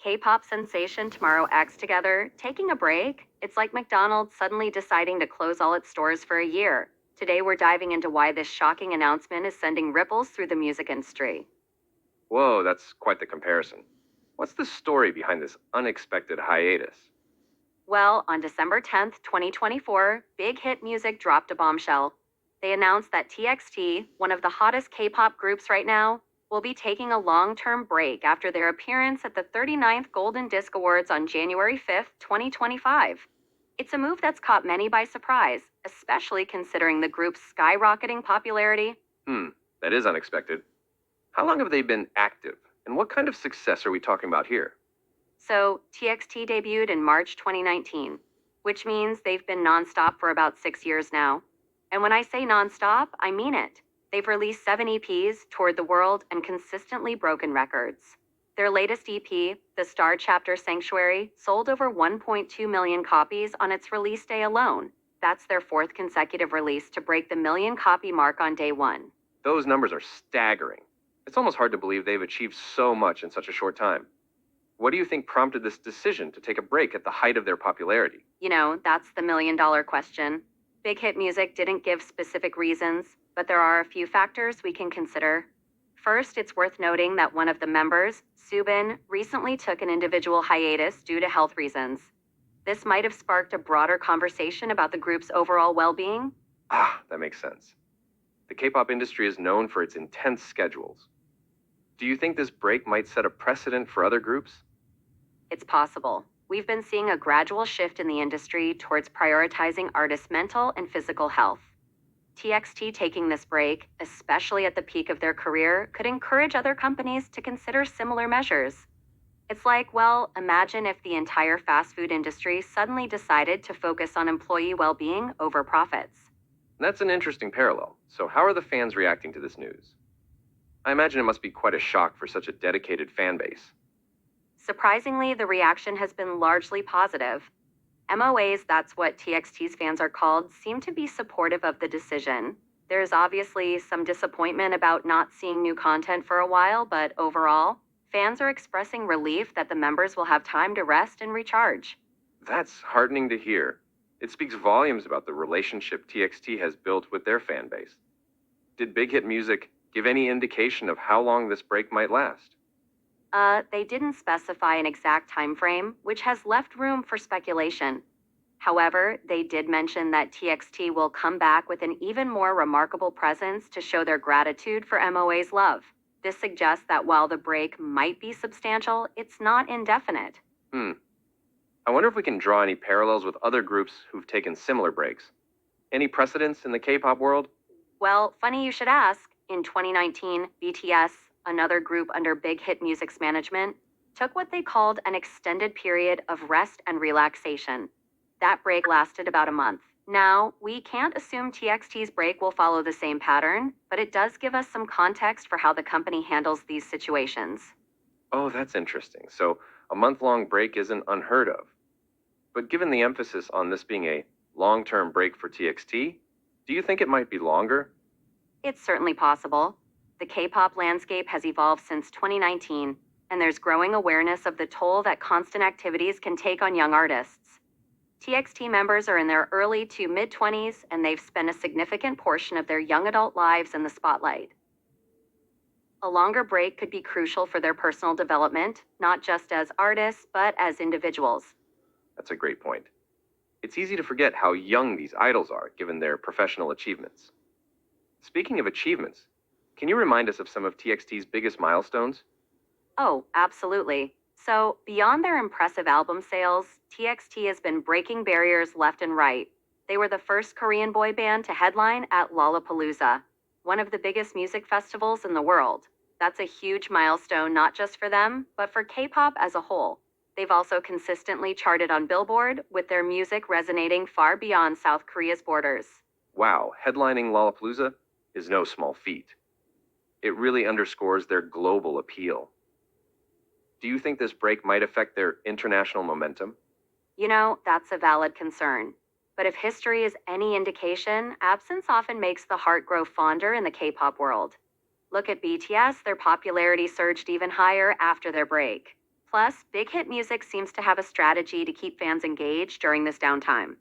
K-pop sensation Tomorrow X Together taking a break? It's like McDonald's suddenly deciding to close all its stores for a year. Today we're diving into why this shocking announcement is sending ripples through the music industry. Whoa, that's quite the comparison. What's the story behind this unexpected hiatus? Well, on December 10th, 2024, Big Hit Music dropped a bombshell. They announced that TXT, one of the hottest K-pop groups right now, will be taking a long-term break after their appearance at the 39th Golden Disc Awards on January 5th, 2025. It's a move that's caught many by surprise, especially considering the group's skyrocketing popularity. Hmm, that is unexpected. How long have they been active, and what kind of success are we talking about here? So, TXT debuted in March 2019, which means they've been nonstop for about 6 years now. And when I say nonstop, I mean it. They've released 7 EPs, toured the world, and consistently broken records. Their latest EP, The Star Chapter Sanctuary, sold over 1.2 million copies on its release day alone. That's their fourth consecutive release to break the million copy mark on day one. Those numbers are staggering. It's almost hard to believe they've achieved so much in such a short time. What do you think prompted this decision to take a break at the height of their popularity? That's the million-dollar question. Big Hit Music didn't give specific reasons, but there are a few factors we can consider. First, it's worth noting that one of the members, Subin, recently took an individual hiatus due to health reasons. This might have sparked a broader conversation about the group's overall well-being. That makes sense. The K-pop industry is known for its intense schedules. Do you think this break might set a precedent for other groups? It's possible. We've been seeing a gradual shift in the industry towards prioritizing artists' mental and physical health. TXT taking this break, especially at the peak of their career, could encourage other companies to consider similar measures. It's like, well, imagine if the entire fast food industry suddenly decided to focus on employee well-being over profits. That's an interesting parallel. So how are the fans reacting to this news? I imagine it must be quite a shock for such a dedicated fan base. Surprisingly, the reaction has been largely positive. MOAs, that's what TXT's fans are called, seem to be supportive of the decision. There's obviously some disappointment about not seeing new content for a while, but overall, fans are expressing relief that the members will have time to rest and recharge. That's heartening to hear. It speaks volumes about the relationship TXT has built with their fan base. Did Big Hit Music give any indication of how long this break might last? They didn't specify an exact time frame, which has left room for speculation. However, they did mention that TXT will come back with an even more remarkable presence to show their gratitude for MOA's love. This suggests that while the break might be substantial, it's not indefinite. I wonder if we can draw any parallels with other groups who've taken similar breaks. Any precedents in the K-pop world? Well, funny you should ask. In 2019, BTS, another group under Big Hit Music's management, took what they called an extended period of rest and relaxation. That break lasted about a month. Now, we can't assume TXT's break will follow the same pattern, but it does give us some context for how the company handles these situations. Oh, that's interesting. So a month-long break isn't unheard of. But given the emphasis on this being a long-term break for TXT, do you think it might be longer? It's certainly possible. The K-pop landscape has evolved since 2019, and there's growing awareness of the toll that constant activities can take on young artists. TXT members are in their early to mid-20s, and they've spent a significant portion of their young adult lives in the spotlight. A longer break could be crucial for their personal development, not just as artists, but as individuals. That's a great point. It's easy to forget how young these idols are, given their professional achievements. Speaking of achievements, can you remind us of some of TXT's biggest milestones? Oh, absolutely. So, beyond their impressive album sales, TXT has been breaking barriers left and right. They were the first Korean boy band to headline at Lollapalooza, one of the biggest music festivals in the world. That's a huge milestone not just for them, but for K-pop as a whole. They've also consistently charted on Billboard, with their music resonating far beyond South Korea's borders. Wow, headlining Lollapalooza is no small feat. It really underscores their global appeal. Do you think this break might affect their international momentum? That's a valid concern. But if history is any indication, absence often makes the heart grow fonder in the K-pop world. Look at BTS, their popularity surged even higher after their break. Plus, Big Hit Music seems to have a strategy to keep fans engaged during this downtime.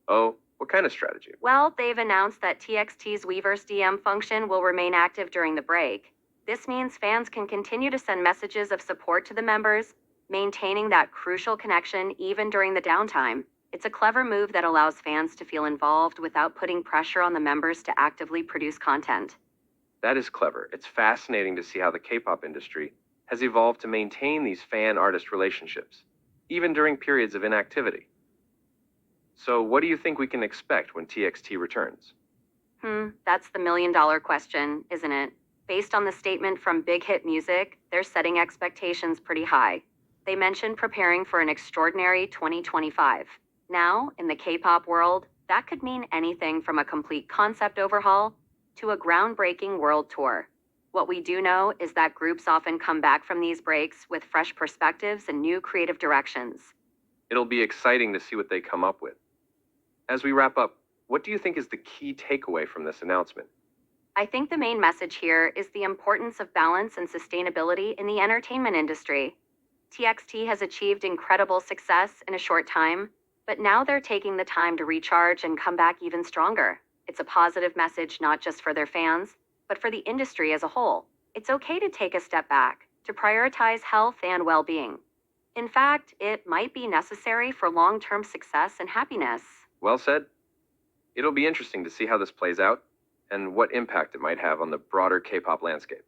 Oh, what kind of strategy? Well, they've announced that TXT's Weverse DM function will remain active during the break. This means fans can continue to send messages of support to the members, maintaining that crucial connection even during the downtime. It's a clever move that allows fans to feel involved without putting pressure on the members to actively produce content. That is clever. It's fascinating to see how the K-pop industry has evolved to maintain these fan-artist relationships, even during periods of inactivity. So, what do you think we can expect when TXT returns? That's the million-dollar question, isn't it? Based on the statement from Big Hit Music, they're setting expectations pretty high. They mentioned preparing for an extraordinary 2025. Now, in the K-pop world, that could mean anything from a complete concept overhaul to a groundbreaking world tour. What we do know is that groups often come back from these breaks with fresh perspectives and new creative directions. It'll be exciting to see what they come up with. As we wrap up, what do you think is the key takeaway from this announcement? I think the main message here is the importance of balance and sustainability in the entertainment industry. TXT has achieved incredible success in a short time, but now they're taking the time to recharge and come back even stronger. It's a positive message not just for their fans, but for the industry as a whole. It's okay to take a step back, to prioritize health and well-being. In fact, it might be necessary for long-term success and happiness. Well said. It'll be interesting to see how this plays out and what impact it might have on the broader K-pop landscape.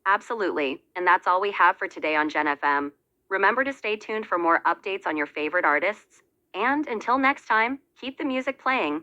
Absolutely. And that's all we have for today on Gen FM. Remember to stay tuned for more updates on your favorite artists. And until next time, keep the music playing.